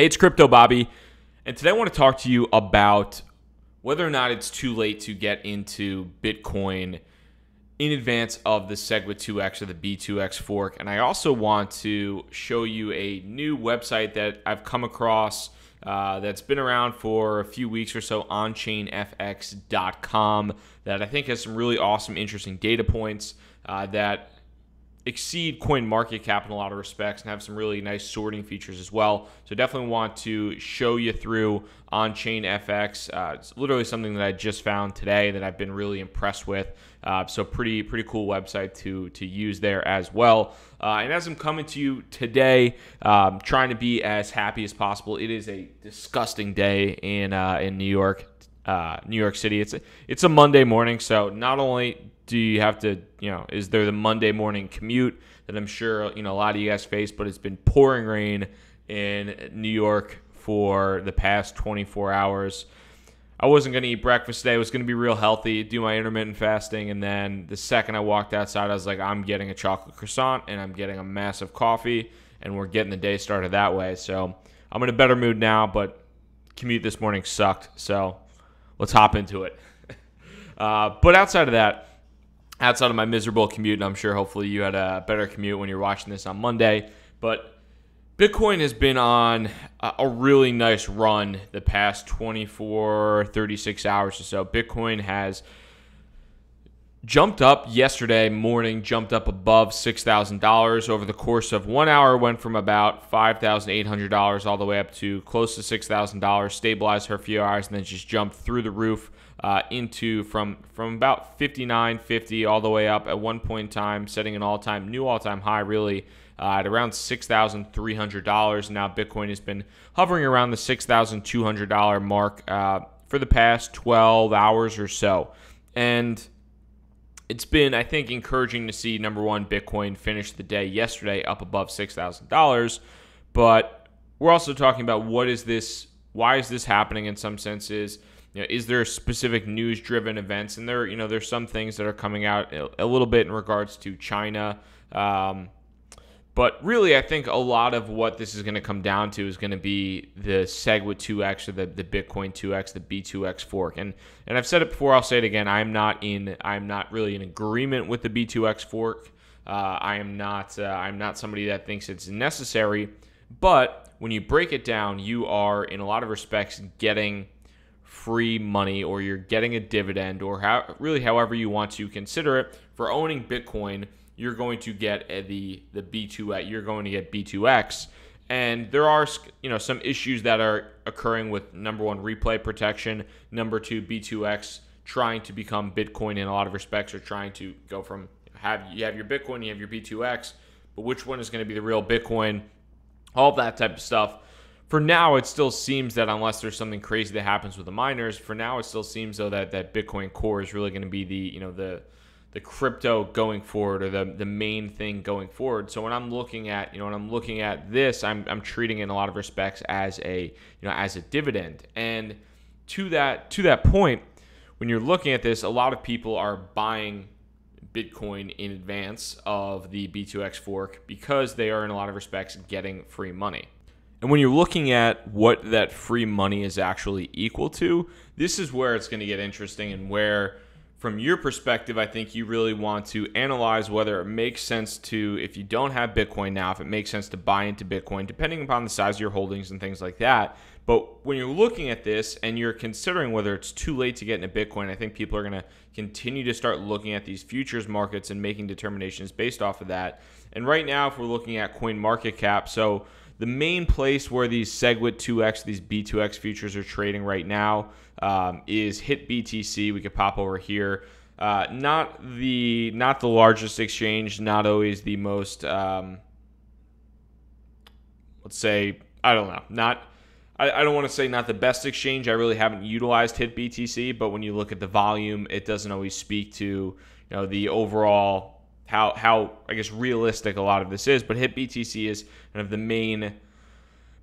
Hey, it's Crypto Bobby, and today I want to talk to you about whether or not it's too late to get into Bitcoin in advance of the Segwit2X or the B2X Fork. And I also want to show you a new website that I've come across that's been around for a few weeks or so, OnChainFX.com, that I think has some really awesome, interesting data points that exceed CoinMarketCap in a lot of respects and have some really nice sorting features as well. So definitely want to show you through OnChainFX. It's literally something that I just found today that I've been really impressed with. So pretty cool website to use there as well. And as I'm coming to you today, trying to be as happy as possible. It is a disgusting day in New York City. It's a Monday morning, so not only do you have to, is there the Monday morning commute that I'm sure, a lot of you guys face, but it's been pouring rain in New York for the past 24 hours. I wasn't going to eat breakfast today. I was going to be real healthy, do my intermittent fasting, and then the second I walked outside, I was like, I'm getting a chocolate croissant, and I'm getting a massive coffee, and we're getting the day started that way. So I'm in a better mood now, but commute this morning sucked, so let's hop into it. But outside of that, outside of my miserable commute, and I'm sure hopefully you had a better commute when you're watching this on Monday, but Bitcoin has been on a really nice run the past 24, 36 hours or so. Bitcoin has jumped up yesterday morning, jumped up above $6,000 over the course of 1 hour, went from about $5,800 all the way up to close to $6,000, stabilized for a few hours, and then just jumped through the roof into from about 59.50 all the way up at one point in time, setting an new all-time high really at around $6,300. Now Bitcoin has been hovering around the $6,200 mark for the past 12 hours or so. And it's been, I think, encouraging to see, number one, Bitcoin finish the day yesterday up above $6,000. But we're also talking about why is this happening in some senses? Is there specific news-driven events? And there's some things that are coming out a little bit in regards to China. But really, I think a lot of what this is going to come down to is going to be the Segwit2X or the Bitcoin 2X, the B2X Fork. And I've said it before, I'll say it again. I'm not really in agreement with the B2X Fork. I'm not somebody that thinks it's necessary. But when you break it down, you are in a lot of respects getting free money, or you're getting a dividend, or however you want to consider it. For owning Bitcoin, you're going to get the B2X. You're going to get B2X, and there are some issues that are occurring with, number one, replay protection, number two, B2X trying to become Bitcoin in a lot of respects, or trying to go from you have your Bitcoin, you have your B2X, but which one is going to be the real Bitcoin? All that type of stuff. For now, it still seems that unless there's something crazy that happens with the miners, for now it still seems though that Bitcoin Core is really going to be the crypto going forward, or the main thing going forward. So when I'm looking at this, I'm treating it in a lot of respects as a dividend. And to that point, when you're looking at this, a lot of people are buying Bitcoin in advance of the B2X Fork because they are in a lot of respects getting free money. And when you're looking at what that free money is actually equal to, this is where it's going to get interesting, and where, from your perspective, I think you really want to analyze whether it makes sense to, if you don't have Bitcoin now, if it makes sense to buy into Bitcoin, depending upon the size of your holdings and things like that. But when you're looking at this and you're considering whether it's too late to get into Bitcoin, I think people are going to continue to start looking at these futures markets and making determinations based off of that. And right now, if we're looking at CoinMarketCap, so the main place where these Segwit2X, these B2X futures are trading right now is HitBTC. We could pop over here. Not the largest exchange, not always the most, let's say, I don't know. I don't want to say not the best exchange. I really haven't utilized HitBTC, but when you look at the volume, it doesn't always speak to the overall how I guess realistic a lot of this is. But HitBTC is kind of the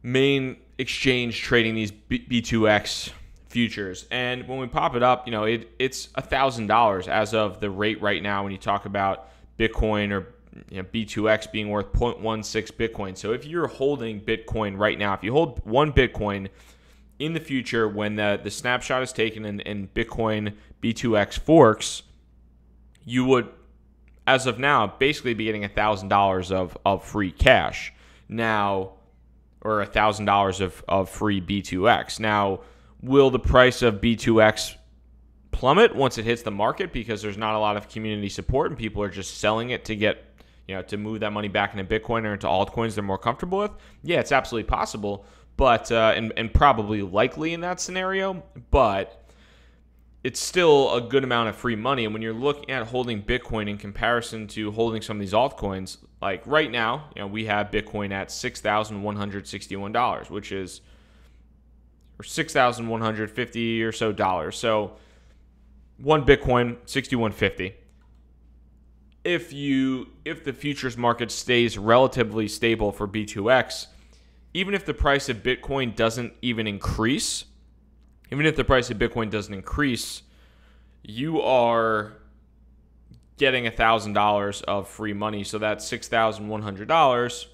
main exchange trading these B2X futures. And when we pop it up, it's $1,000 as of the rate right now when you talk about Bitcoin, or B2X being worth 0.16 Bitcoin. So if you're holding Bitcoin right now, if you hold 1 Bitcoin in the future when the snapshot is taken and Bitcoin B2X forks, you would, as of now, basically be getting $1,000 of free cash now, or $1,000 of free B2X. Now, will the price of B2X plummet once it hits the market because there's not a lot of community support and people are just selling it to get, to move that money back into Bitcoin or into altcoins they're more comfortable with? Yeah, it's absolutely possible, but and probably likely in that scenario, but it's still a good amount of free money. And when you're looking at holding Bitcoin in comparison to holding some of these altcoins, like right now, we have Bitcoin at $6,161, which is $6,150 or so dollars. So 1 Bitcoin, $6,150. If the futures market stays relatively stable for B2X, even if the price of Bitcoin doesn't even increase, you are getting $1,000 of free money. So that's $6,100.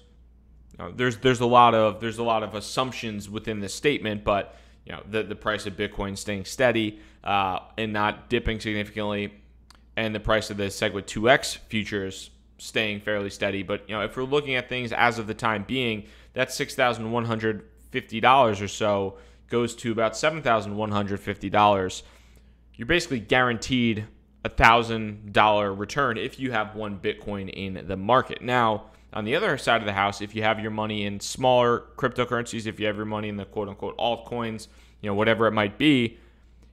There's a lot of assumptions within this statement, but the price of Bitcoin staying steady and not dipping significantly, and the price of the Segwit2X futures staying fairly steady. But if we're looking at things as of the time being, that $6,150 or so goes to about $7,150. You're basically guaranteed $1,000 return if you have 1 Bitcoin in the market. Now, on the other side of the house, if you have your money in smaller cryptocurrencies, if you have your money in the quote-unquote altcoins, whatever it might be,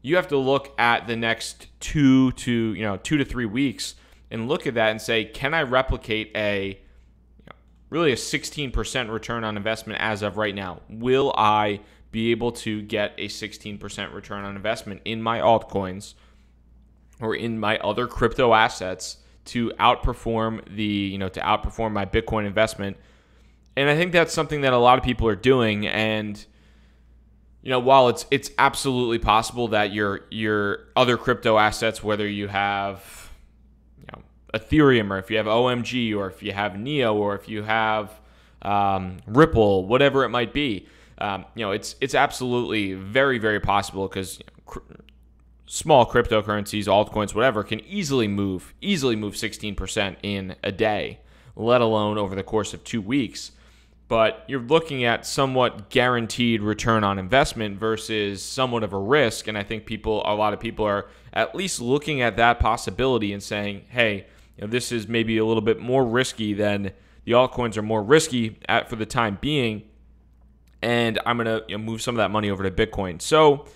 you have to look at the next 2 to 3 weeks and look at that and say, can I replicate really a 16% return on investment as of right now? Will I be able to get a 16% return on investment in my altcoins or in my other crypto assets to outperform my Bitcoin investment? And I think that's something that a lot of people are doing. And while it's absolutely possible that your other crypto assets, whether you have Ethereum, or if you have OMG, or if you have Neo, or if you have Ripple, whatever it might be, it's absolutely very, very possible, because small cryptocurrencies, altcoins, whatever, can easily move 16% in a day, let alone over the course of 2 weeks. But you're looking at somewhat guaranteed return on investment versus somewhat of a risk. And I think a lot of people are at least looking at that possibility and saying, hey, this is maybe a little bit more risky than the altcoins are more risky for the time being. And I'm going to move some of that money over to Bitcoin. So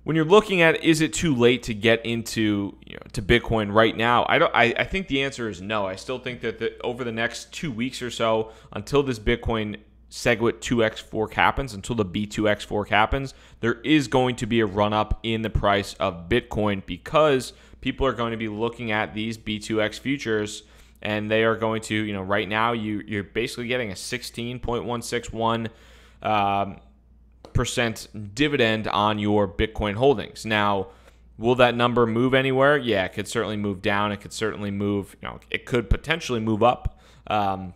when you're looking at, is it too late to get into to Bitcoin right now? I think the answer is no. I still think that over the next 2 weeks or so, until this Bitcoin Segwit2X fork happens, until the B2X fork happens, there is going to be a run up in the price of Bitcoin, because people are going to be looking at these B2X futures, and they are going to, right now you're basically getting a 16.161 percent dividend on your Bitcoin holdings. Now, will that number move anywhere? Yeah, it could certainly move down. It could certainly move, it could potentially move up. And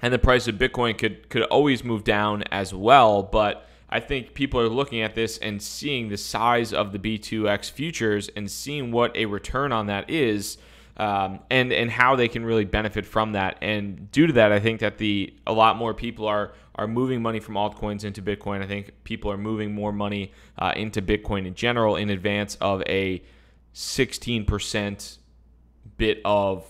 the price of Bitcoin could always move down as well. But I think people are looking at this and seeing the size of the B2X futures and seeing what a return on that is, and how they can really benefit from that. And due to that, I think that a lot more people are moving money from altcoins into Bitcoin. I think people are moving more money into Bitcoin in general in advance of a 16% bit of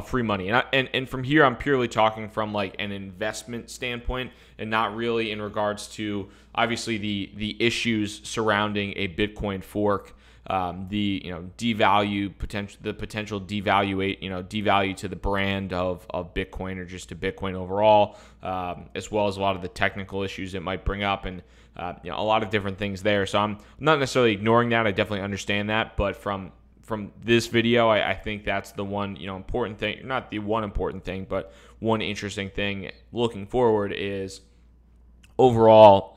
free money. And from here, I'm purely talking from like an investment standpoint, and not really in regards to obviously the issues surrounding a Bitcoin fork. The potential devalue to the brand of Bitcoin, or just to Bitcoin overall, as well as a lot of the technical issues it might bring up, and a lot of different things there. So I'm not necessarily ignoring that. I definitely understand that, but from this video, I think that's the one important thing, not the one important thing, but one interesting thing looking forward is overall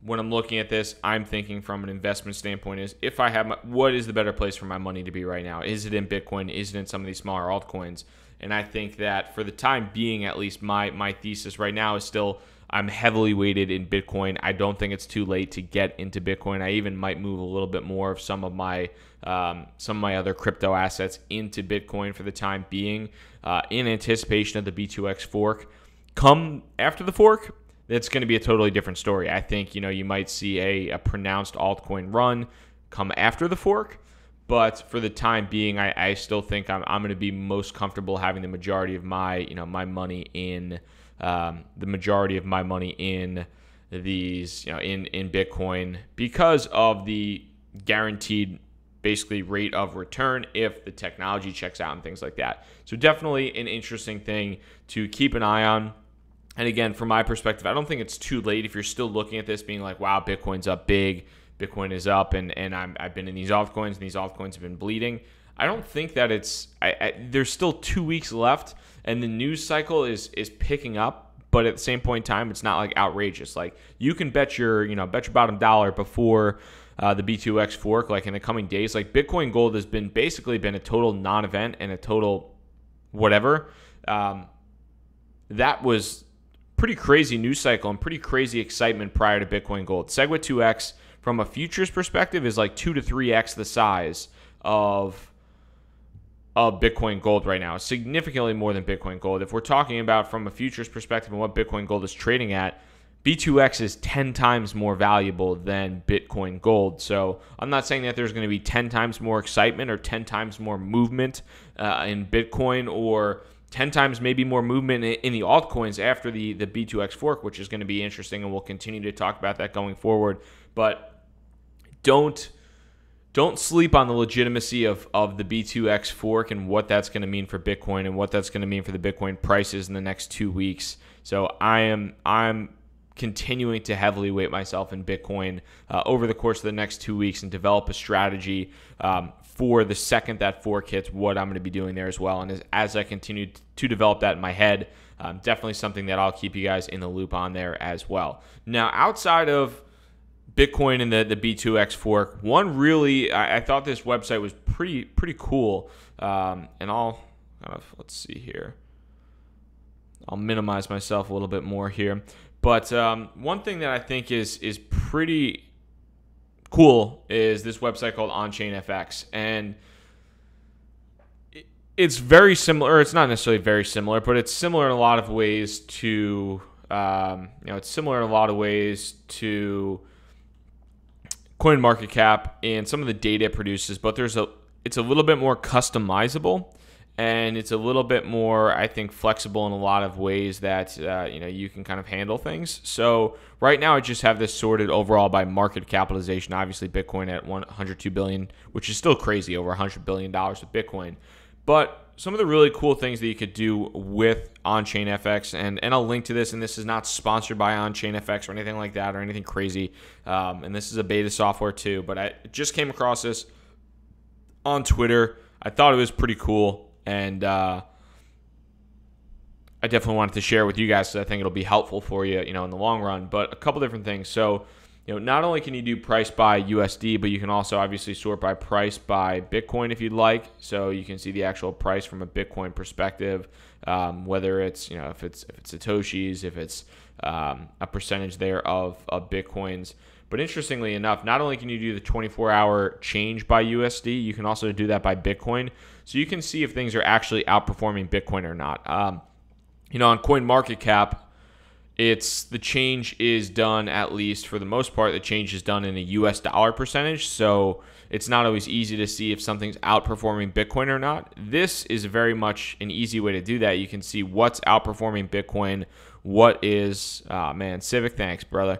when I'm looking at this, I'm thinking from an investment standpoint is if I have what is the better place for my money to be right now? Is it in Bitcoin? Is it in some of these smaller altcoins? And I think that for the time being, at least my thesis right now is still I'm heavily weighted in Bitcoin. I don't think it's too late to get into Bitcoin. I even might move a little bit more of some of my other crypto assets into Bitcoin for the time being, in anticipation of the B2X fork. Come after the fork, it's going to be a totally different story. I think you might see a pronounced altcoin run come after the fork. But for the time being, I still think I'm going to be most comfortable having the majority of my my money in these in Bitcoin because of the guaranteed basically rate of return if the technology checks out and things like that. So definitely an interesting thing to keep an eye on. And again, from my perspective, I don't think it's too late if you're still looking at this being like, wow, Bitcoin's up big. Bitcoin is up, and I've been in these altcoins, and these altcoins have been bleeding. I don't think that it's there's still 2 weeks left, and the news cycle is picking up, but at the same point in time, it's not like outrageous. Like you can bet your bottom dollar before the B2X fork, like in the coming days. Like Bitcoin Gold has basically been a total non-event and a total whatever. That was pretty crazy news cycle and pretty crazy excitement prior to Bitcoin Gold. Segwit2X, from a futures perspective, is like 2 to 3x the size of Bitcoin Gold right now, significantly more than Bitcoin Gold. If we're talking about from a futures perspective and what Bitcoin Gold is trading at, B2X is 10 times more valuable than Bitcoin Gold. So I'm not saying that there's going to be 10 times more excitement or 10 times more movement in Bitcoin, or 10 times maybe more movement in the altcoins after the B2X fork, which is going to be interesting, and we'll continue to talk about that going forward. But don't sleep on the legitimacy of the B2X fork and what that's going to mean for Bitcoin and what that's going to mean for the Bitcoin prices in the next 2 weeks. So I'm continuing to heavily weight myself in Bitcoin over the course of the next 2 weeks and develop a strategy for the second that fork hits, what I'm going to be doing there as well. And as I continue to develop that in my head, definitely something that I'll keep you guys in the loop on there as well. Now, outside of Bitcoin and the B2X fork, one really, I thought this website was pretty cool. And I'll let's see here. I'll minimize myself a little bit more here. But one thing that I think is pretty cool is this website called OnChainFX. And it's very similar. It's not necessarily very similar, but it's similar in a lot of ways to, CoinMarketCap and some of the data it produces, but it's a little bit more customizable, and it's a little bit more, I think, flexible in a lot of ways that you can kind of handle things. So right now I just have this sorted overall by market capitalization. Obviously Bitcoin at $102 billion, which is still crazy, over $100 billion with Bitcoin. But some of the really cool things that you could do with OnChainFX, and I'll link to this, and this is not sponsored by OnChainFX or anything like that or anything crazy, and this is a beta software too, but I just came across this on Twitter. I thought it was pretty cool, and I definitely wanted to share it with you guys because I think it'll be helpful for you, in the long run. But a couple different things. So, not only can you do price by USD, but you can also obviously sort by price by Bitcoin if you'd like. So you can see the actual price from a Bitcoin perspective, whether it's, if it's Satoshis, if it's a percentage there of Bitcoins. But interestingly enough, not only can you do the 24-hour change by USD, you can also do that by Bitcoin. So you can see if things are actually outperforming Bitcoin or not. On CoinMarketCap, the change is done, at least for the most part, the change is done in a US dollar percentage. So it's not always easy to see if something's outperforming Bitcoin or not. This is very much an easy way to do that. You can see what's outperforming Bitcoin, what is, Civic, thanks, brother.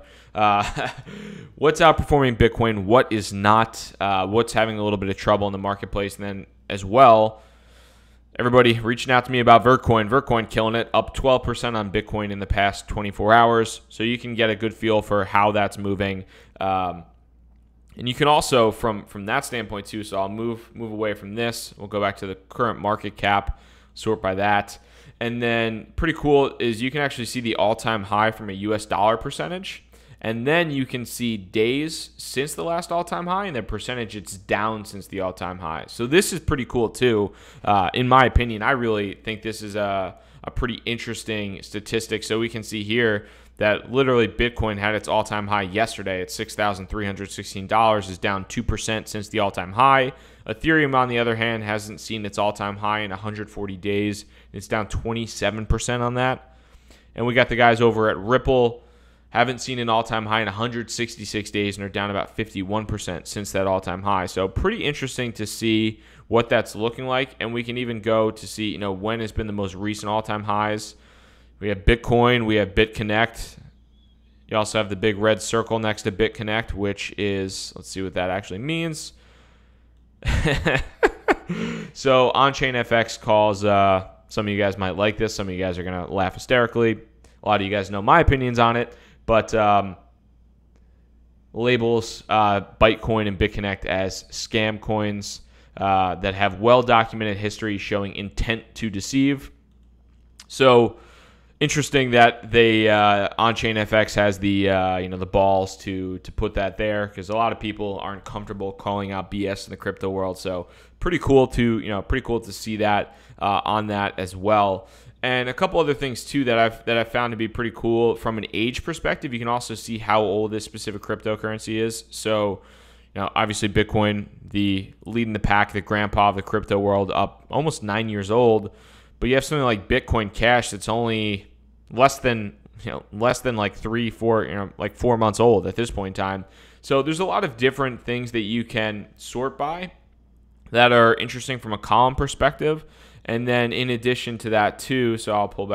What's outperforming Bitcoin, what is not, what's having a little bit of trouble in the marketplace. And then as well, everybody reaching out to me about Vertcoin. Vertcoin killing it, up 12% on Bitcoin in the past 24 hours. So you can get a good feel for how that's moving. And you can also, from that standpoint too, so I'll move away from this. We'll go back to the current market cap, sort by that. And then pretty cool is you can actually see the all-time high from a US dollar percentage. And then you can see days since the last all-time high, and the percentage it's down since the all-time high. So this is pretty cool too. In my opinion, I really think this is a pretty interesting statistic. So we can see here that literally Bitcoin had its all-time high yesterday at $6,316, is down 2% since the all-time high. Ethereum, on the other hand, hasn't seen its all-time high in 140 days. It's down 27% on that. And we got the guys over at Ripple, haven't seen an all-time high in 166 days and are down about 51% since that all-time high. So pretty interesting to see what that's looking like. And we can even go to see, when has been the most recent all-time highs. We have Bitcoin, we have BitConnect. You also have the big red circle next to BitConnect, which is, let's see what that actually means. So OnChainFX calls, some of you guys might like this. Some of you guys are going to laugh hysterically. A lot of you guys know my opinions on it. But labels Bitcoin and BitConnect as scam coins that have well-documented history showing intent to deceive. So interesting that they OnChainFX has the the balls to put that there, because a lot of people aren't comfortable calling out BS in the crypto world. So pretty cool to see that on that as well. And a couple other things too that I've found to be pretty cool from an age perspective. You can also see how old this specific cryptocurrency is. So, obviously Bitcoin, the leading the pack, the grandpa of the crypto world, up almost 9 years old. But you have something like Bitcoin Cash that's only less than like 4 months old at this point in time. So there's a lot of different things that you can sort by that are interesting from a column perspective. And then in addition to that too, so I'll pull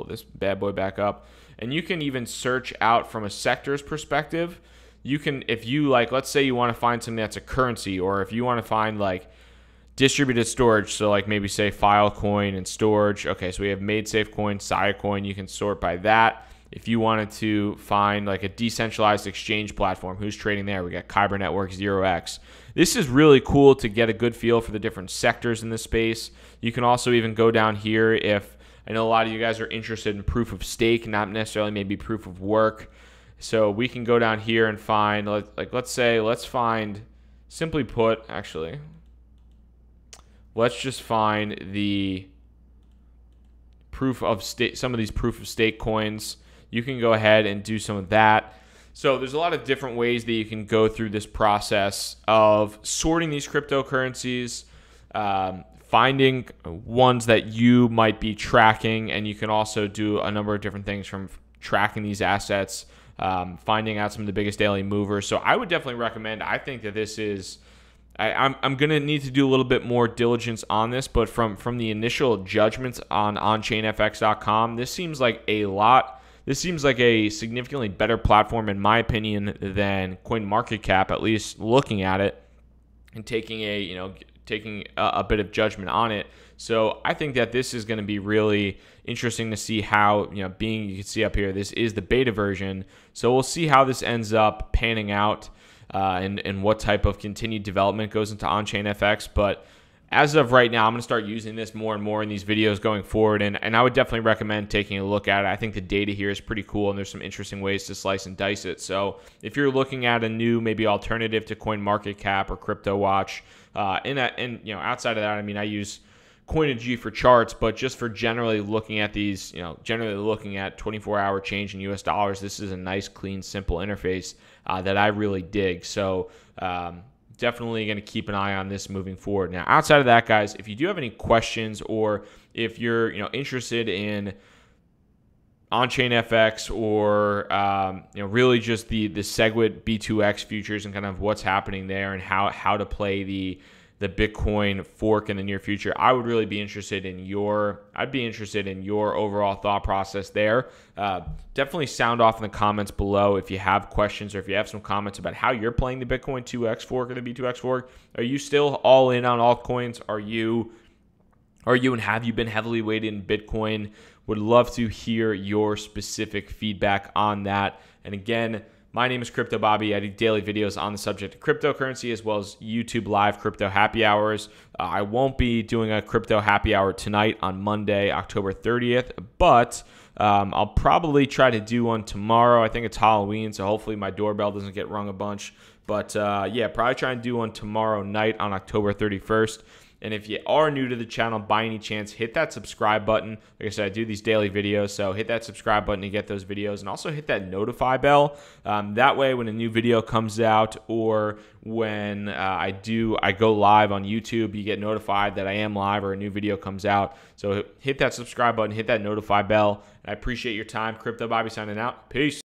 this bad boy back up, and you can even search out from a sector's perspective. You can, if you let's say you want to find something that's a currency, or if you want to find distributed storage, so maybe say Filecoin and storage. Okay, so we have MadeSafeCoin, Siacoin. You can sort by that. If you wanted to find a decentralized exchange platform, who's trading there? We got Kyber Network, 0x. This is really cool to get a good feel for the different sectors in this space. You can also even go down here if, I know a lot of you guys are interested in proof of stake, not necessarily maybe proof of work. So we can go down here and find, let's find, simply put, actually, let's just find the proof of stake, some of these proof of stake coins. You can go ahead and do some of that. So there's a lot of different ways that you can go through this process of sorting these cryptocurrencies, finding ones that you might be tracking, and you can also do a number of different things from tracking these assets, finding out some of the biggest daily movers. So I would definitely recommend, I think that this is, I'm going to need to do a little bit more diligence on this, but from the initial judgments on OnChainFX.com, this seems like a significantly better platform, in my opinion, than CoinMarketCap, at least looking at it and taking a bit of judgment on it. So I think that this is going to be really interesting to see how, you can see up here, this is the beta version. So we'll see how this ends up panning out and what type of continued development goes into OnChainFX. But as of right now, I'm going to start using this more and more in these videos going forward, and I would definitely recommend taking a look at it. I think the data here is pretty cool, and there's some interesting ways to slice and dice it. So if you're looking at a new maybe alternative to CoinMarketCap or CryptoWatch, outside of that, I use Coinigy for charts, but just for generally looking at these, generally looking at 24-hour change in US dollars, this is a nice, clean, simple interface that I really dig. So definitely going to keep an eye on this moving forward. Now, outside of that, guys, if you do have any questions, or if you're interested in OnChainFX or really just the Segwit B2X futures and kind of what's happening there and how to play the Bitcoin fork in the near future, I would really be interested in your overall thought process there. Definitely sound off in the comments below if you have questions, or if you have some comments about how you're playing the Bitcoin 2X fork or the B2X fork. Are you still all in on altcoins? Are you and have you been heavily weighted in Bitcoin? Would love to hear your specific feedback on that. And again, my name is Crypto Bobby. I do daily videos on the subject of cryptocurrency, as well as YouTube live crypto happy hours. I won't be doing a crypto happy hour tonight on Monday, October 30th, but I'll probably try to do one tomorrow. I think it's Halloween, so hopefully my doorbell doesn't get rung a bunch. But yeah, probably try and do one tomorrow night on October 31st. And if you are new to the channel by any chance, hit that subscribe button. Like I said, I do these daily videos, so hit that subscribe button to get those videos. And also hit that notify bell. That way when a new video comes out or when I go live on YouTube, you get notified that I am live or a new video comes out. So hit that subscribe button, hit that notify bell. I appreciate your time. Crypto Bobby signing out. Peace.